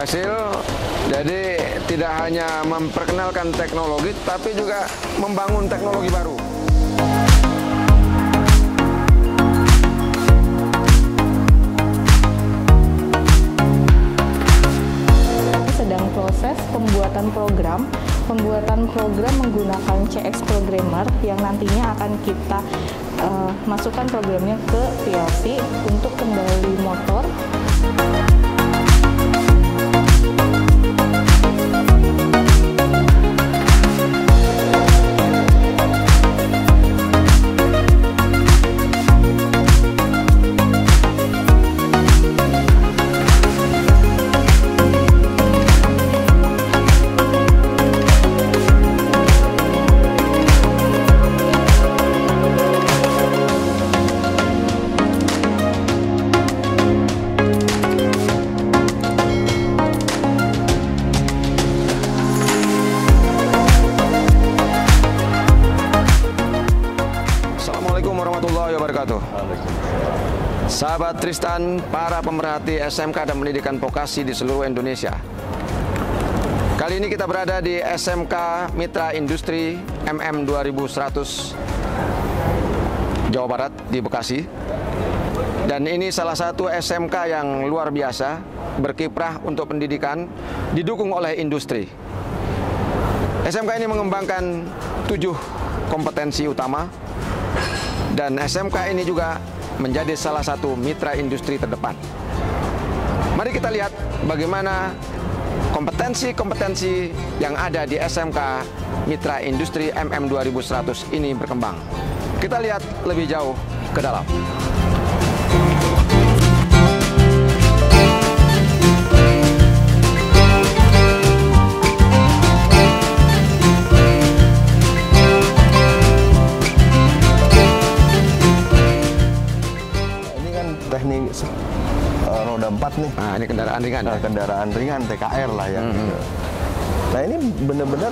berhasil. Jadi tidak hanya memperkenalkan teknologi, tapi juga membangun teknologi baru. Sedang proses pembuatan program menggunakan CX Programmer yang nantinya akan kita masukkan programnya ke PLC untuk kendali motor. Warahmatullahi wabarakatuh. Sahabat Tristan, para pemerhati SMK dan pendidikan vokasi di seluruh Indonesia. Kali ini kita berada di SMK Mitra Industri MM 2100 Jawa Barat di Bekasi. Dan ini salah satu SMK yang luar biasa, berkiprah untuk pendidikan, didukung oleh industri. SMK ini mengembangkan 7 kompetensi utama. Dan SMK ini juga menjadi salah satu mitra industri terdepan. Mari kita lihat bagaimana kompetensi-kompetensi yang ada di SMK Mitra Industri MM 2100 ini berkembang. Kita lihat lebih jauh ke dalam. Teknik roda 4 nih. Nah, ini kendaraan ringan. Kendaraan ringan TKR lah ya. Nah, ini benar-benar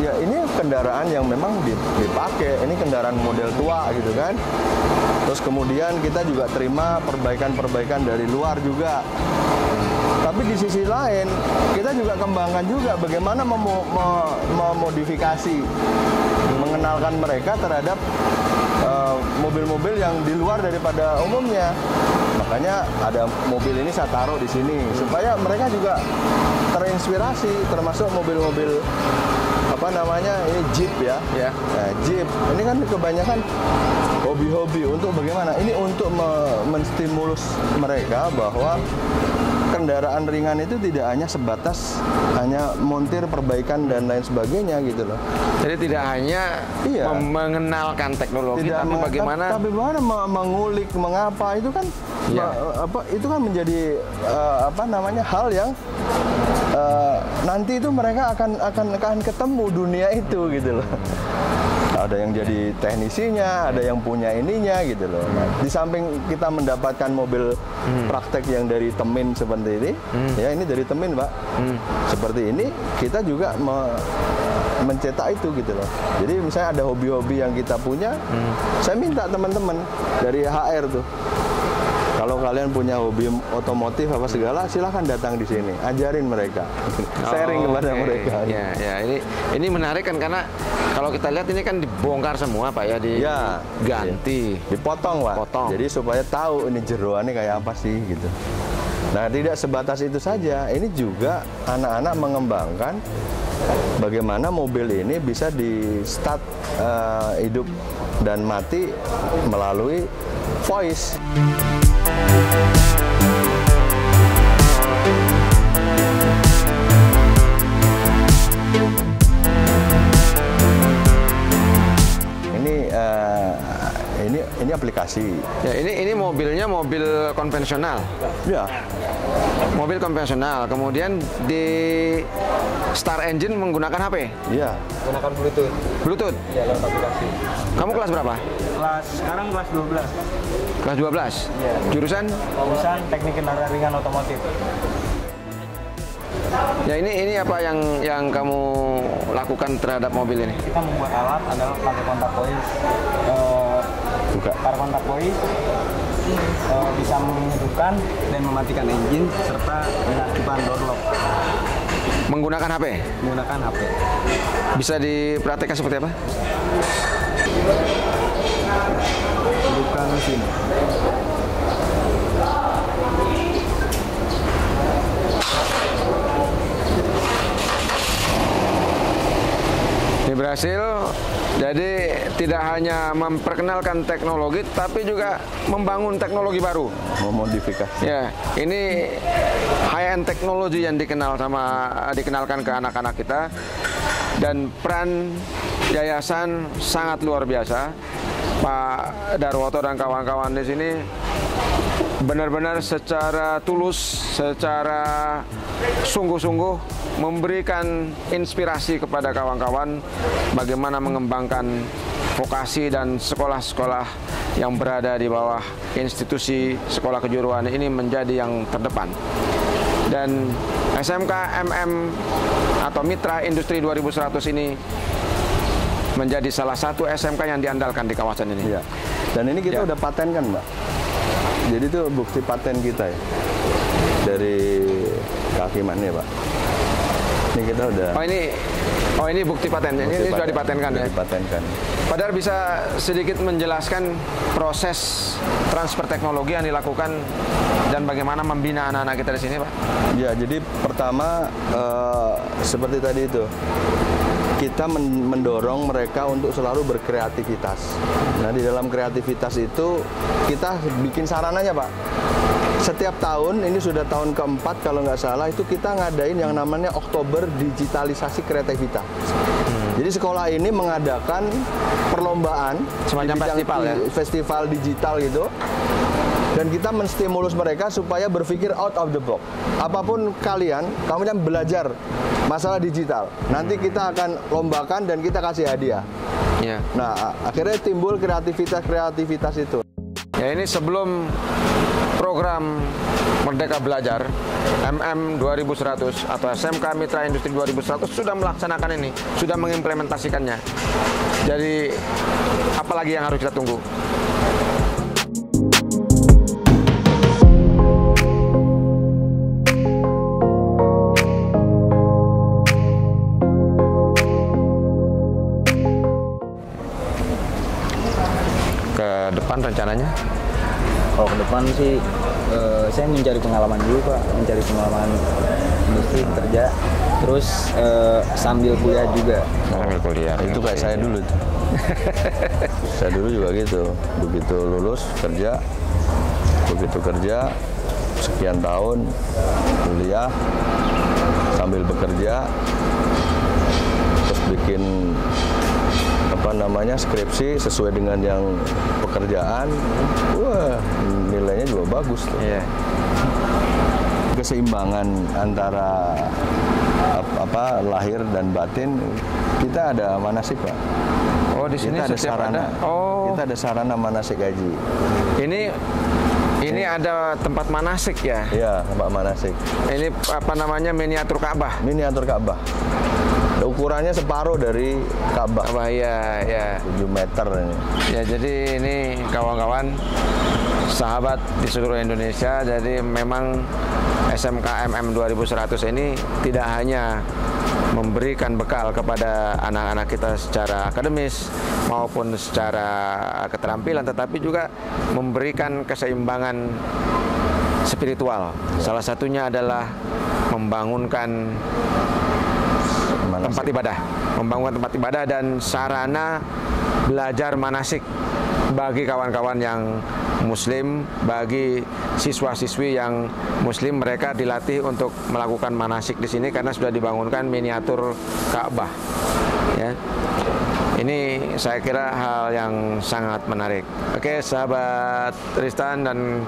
ya, ini kendaraan yang memang dipakai. Ini kendaraan model tua gitu kan. Terus kemudian kita juga terima perbaikan-perbaikan dari luar juga. Tapi di sisi lain kita juga kembangkan juga bagaimana memodifikasi, mengenalkan mereka terhadap mobil-mobil yang di luar daripada umumnya. Makanya ada mobil ini saya taruh di sini supaya mereka juga terinspirasi, termasuk mobil-mobil apa namanya, ini Jeep ya. Nah, Jeep ini kan kebanyakan hobi-hobi untuk bagaimana? Ini untuk menstimulus mereka bahwa kendaraan ringan itu tidak hanya sebatas hanya montir, perbaikan dan lain sebagainya gitu loh. Jadi tidak hanya mengenalkan teknologi, tapi bagaimana mengulik, mengapa itu kan itu kan menjadi apa namanya, hal yang nanti itu mereka akan ketemu dunia itu gitu loh. Ada yang jadi teknisinya, ada yang punya ininya gitu loh. Nah, di samping kita mendapatkan mobil praktek yang dari Temin seperti ini, ya ini dari Temin Pak, seperti ini, kita juga mencetak itu gitu loh. Jadi misalnya ada hobi-hobi yang kita punya, saya minta teman-teman dari HR tuh, kalau kalian punya hobi otomotif apa segala, silahkan datang di sini, ajarin mereka, sharing kepada mereka. Ya, ini menarik kan, karena kalau kita lihat ini kan dibongkar semua Pak ya, diganti, dipotong Pak. Jadi supaya tahu ini jeroannya kayak apa sih gitu. Nah, tidak sebatas itu saja, ini juga anak-anak mengembangkan bagaimana mobil ini bisa di start hidup dan mati melalui voice. Ini aplikasi. Ya, ini mobilnya mobil konvensional. Ya. Mobil konvensional. Kemudian di start engine menggunakan HP. Iya. Menggunakan Bluetooth. Bluetooth. Ya, lewat aplikasi. Kamu kelas berapa? Sekarang kelas 12. Kelas 12. Iya. Jurusan Teknik Kendaraan Ringan Otomotif. Ya, ini apa yang kamu lakukan terhadap mobil ini? Kita membuat alat adalah pakai kontak voice, kontak voice, bisa menghidupkan dan mematikan engine serta mengaktifkan door lock Menggunakan HP? menggunakan HP. Bisa dipraktekkan seperti apa? Hidupkan mesin. Ini berhasil, jadi tidak hanya memperkenalkan teknologi, tapi juga membangun teknologi baru. Memodifikasi. Ya, ini high-end teknologi yang dikenalkan ke anak-anak kita, dan peran yayasan sangat luar biasa. Pak Darwoto dan kawan-kawan di sini benar-benar secara tulus, secara sungguh-sungguh memberikan inspirasi kepada kawan-kawan bagaimana mengembangkan vokasi dan sekolah-sekolah yang berada di bawah institusi sekolah kejuruan ini menjadi yang terdepan. Dan SMK MM atau Mitra Industri 2100 ini menjadi salah satu SMK yang diandalkan di kawasan ini. Iya. Dan ini kita udah patenkan, Mbak. Jadi itu bukti paten kita ya. Dari Kakiman ya, Pak. Ini kita udah. Oh ini bukti paten. Ini sudah dipatenkan ya. Dipatenkan. Padahal bisa sedikit menjelaskan proses transfer teknologi yang dilakukan dan bagaimana membina anak-anak kita di sini, Pak? Ya, jadi pertama seperti tadi itu. Kita mendorong mereka untuk selalu berkreativitas. Nah, di dalam kreativitas itu kita bikin sarananya, Pak. Setiap tahun, ini sudah tahun keempat kalau nggak salah, itu kita ngadain yang namanya Oktober Digitalisasi Kreativitas. Jadi sekolah ini mengadakan perlombaan semacam festival ya? Festival digital gitu. Dan kita menstimulus mereka supaya berpikir out of the box. Apapun kalian kan belajar masalah digital. Nanti kita akan lombakan dan kita kasih hadiah. Ya. Nah, akhirnya timbul kreativitas itu. Ya, ini sebelum program Merdeka Belajar MM 2100 atau SMK Mitra Industri 2100 sudah melaksanakan ini, sudah mengimplementasikannya. Jadi apalagi yang harus kita tunggu? Ke depan rencananya? Kalau ke depan sih saya mencari pengalaman dulu, Pak, mencari pengalaman industri kerja, terus sambil kuliah juga. Sambil kuliah. Itu kayak saya dulu tuh. Saya dulu juga gitu. Begitu lulus kerja, begitu kerja sekian tahun kuliah sambil bekerja, terus bikin skripsi sesuai dengan yang pekerjaan. Wah, nilainya juga bagus tuh. Iya. Keseimbangan antara lahir dan batin, kita ada manasik, Pak. Oh, di sini kita ada sarana. Kita ada sarana manasik haji. Ini ada tempat manasik ya? Iya, tempat manasik. Ini apa namanya, miniatur Ka'bah? Miniatur Ka'bah. Ukurannya separuh dari Ka'bah. Ya, ya. 7 meter ini. Ya, jadi ini kawan-kawan sahabat di seluruh Indonesia, jadi memang SMK MM 2100 ini tidak hanya memberikan bekal kepada anak-anak kita secara akademis maupun secara keterampilan, tetapi juga memberikan keseimbangan spiritual. Salah satunya adalah membangunkan tempat ibadah, membangun tempat ibadah dan sarana belajar manasik bagi kawan-kawan yang muslim, bagi siswa-siswi yang muslim, mereka dilatih untuk melakukan manasik di sini karena sudah dibangunkan miniatur Ka'bah. Ya. Ini saya kira hal yang sangat menarik. Oke, sahabat Tristan dan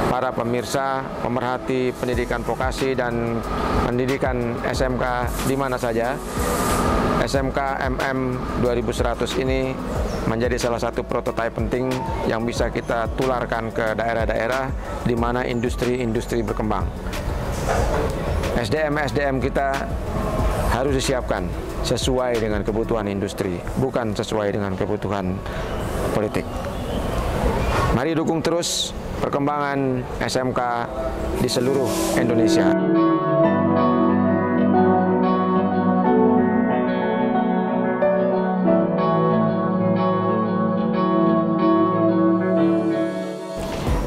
para pemirsa, pemerhati pendidikan vokasi dan pendidikan SMK di mana saja, SMK MM 2100 ini menjadi salah satu prototipe penting yang bisa kita tularkan ke daerah-daerah di mana industri-industri berkembang. SDM kita harus disiapkan sesuai dengan kebutuhan industri, bukan sesuai dengan kebutuhan politik. Mari dukung terus perkembangan SMK di seluruh Indonesia.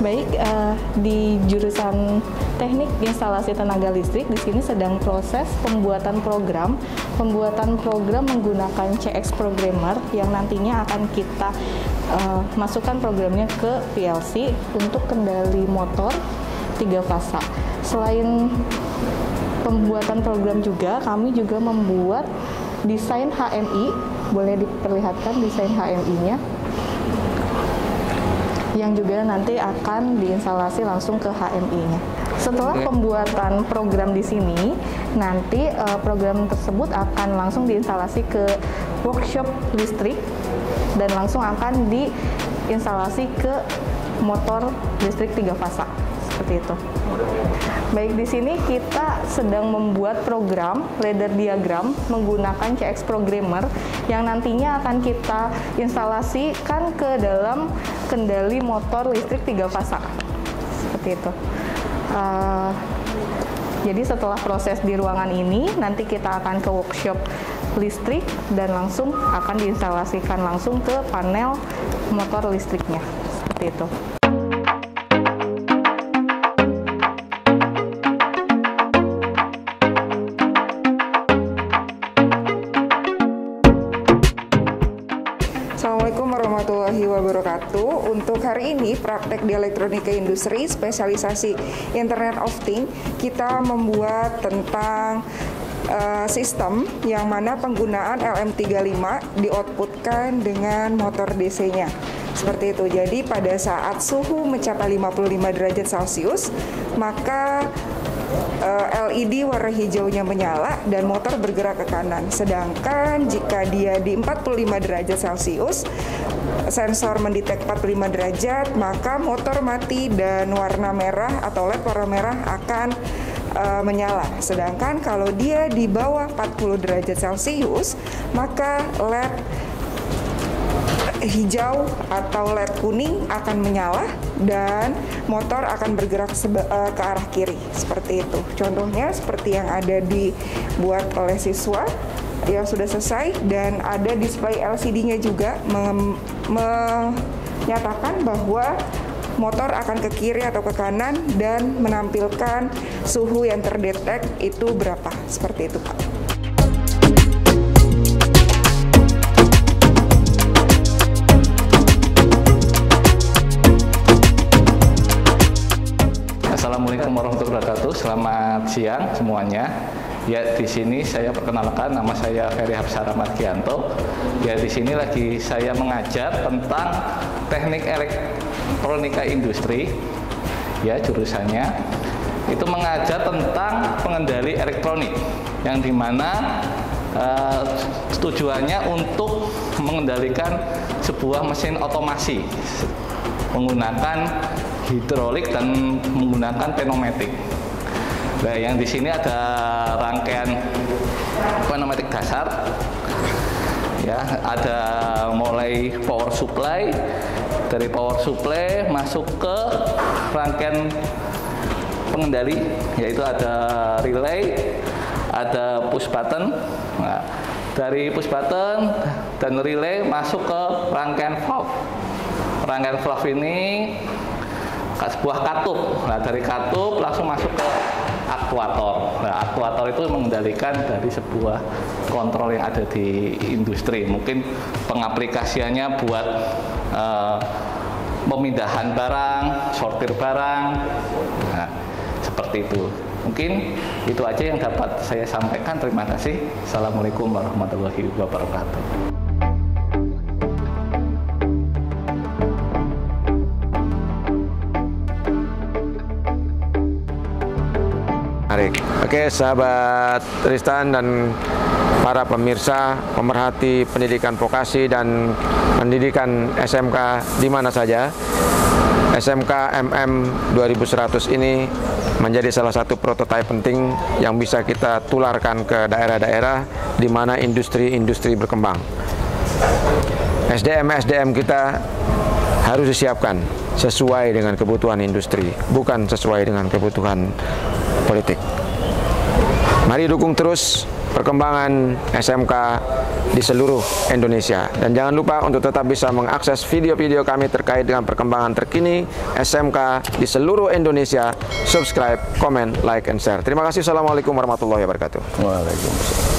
Baik, di jurusan Teknik Instalasi Tenaga Listrik di sini sedang proses pembuatan program menggunakan CX Programmer yang nantinya akan kita masukkan programnya ke PLC untuk kendali motor 3 fasa. Selain pembuatan program juga, kami juga membuat desain HMI. Boleh diperlihatkan desain HMI-nya, yang juga nanti akan diinstalasi langsung ke HMI-nya. Setelah pembuatan program di sini, nanti program tersebut akan langsung diinstalasi ke workshop listrik dan langsung akan diinstalasi ke motor listrik 3 fasa. Seperti itu. Baik, di sini kita sedang membuat program ladder diagram menggunakan CX Programmer yang nantinya akan kita instalasikan ke dalam kendali motor listrik 3 fasa. Seperti itu. Jadi setelah proses di ruangan ini, nanti kita akan ke workshop listrik dan langsung akan diinstalasikan langsung ke panel motor listriknya. Seperti itu. Assalamualaikum warahmatullahi wabarakatuh. Untuk hari ini praktek di elektronika industri spesialisasi Internet of Things, kita membuat tentang sistem yang mana penggunaan LM35 di-outputkan dengan motor DC-nya. Seperti itu. Jadi pada saat suhu mencapai 55 derajat Celcius, maka LED warna hijaunya menyala dan motor bergerak ke kanan. Sedangkan jika dia di 45 derajat Celcius, sensor mendetek 45 derajat, maka motor mati dan warna merah atau LED warna merah akan menyala. Sedangkan kalau dia di bawah 40 derajat Celcius, maka LED hijau atau LED kuning akan menyala dan motor akan bergerak ke arah kiri. Seperti itu. Contohnya seperti yang ada dibuat oleh siswa yang sudah selesai, dan ada display LCD-nya juga menyatakan bahwa motor akan ke kiri atau ke kanan dan menampilkan suhu yang terdetek itu berapa. Seperti itu, Pak. Assalamualaikum warahmatullahi wabarakatuh. Selamat siang semuanya. Ya, di sini saya perkenalkan, nama saya Ferry Hapsara Margianto. Ya, di sini lagi saya mengajar tentang teknik elektronika industri. Ya, jurusannya itu mengajar tentang pengendali elektronik, yang dimana tujuannya untuk mengendalikan sebuah mesin otomasi menggunakan hidrolik dan menggunakan pneumatik. Nah, yang di sini ada rangkaian pneumatik dasar. Ya, ada mulai power supply, dari power supply masuk ke rangkaian pengendali, yaitu ada relay, ada push button. Nah, dari push button dan relay masuk ke rangkaian valve. Rangkaian valve ini sebuah katup. Nah, dari katup langsung masuk ke aktuator. Nah, aktuator itu mengendalikan dari sebuah kontrol yang ada di industri. Mungkin pengaplikasiannya buat pemindahan barang, sortir barang. Nah, seperti itu. Mungkin itu aja yang dapat saya sampaikan. Terima kasih. Assalamualaikum warahmatullahi wabarakatuh. Oke, sahabat Tristan dan para pemirsa pemerhati pendidikan vokasi dan pendidikan SMK di mana saja, SMK MM 2100 ini menjadi salah satu prototipe penting yang bisa kita tularkan ke daerah-daerah di mana industri-industri berkembang. SDM kita harus disiapkan sesuai dengan kebutuhan industri, bukan sesuai dengan kebutuhan politik. Mari dukung terus perkembangan SMK di seluruh Indonesia. Dan jangan lupa untuk tetap bisa mengakses video-video kami terkait dengan perkembangan terkini SMK di seluruh Indonesia. Subscribe, komen, like, and share. Terima kasih. Assalamualaikum warahmatullahi wabarakatuh. Waalaikumsalam.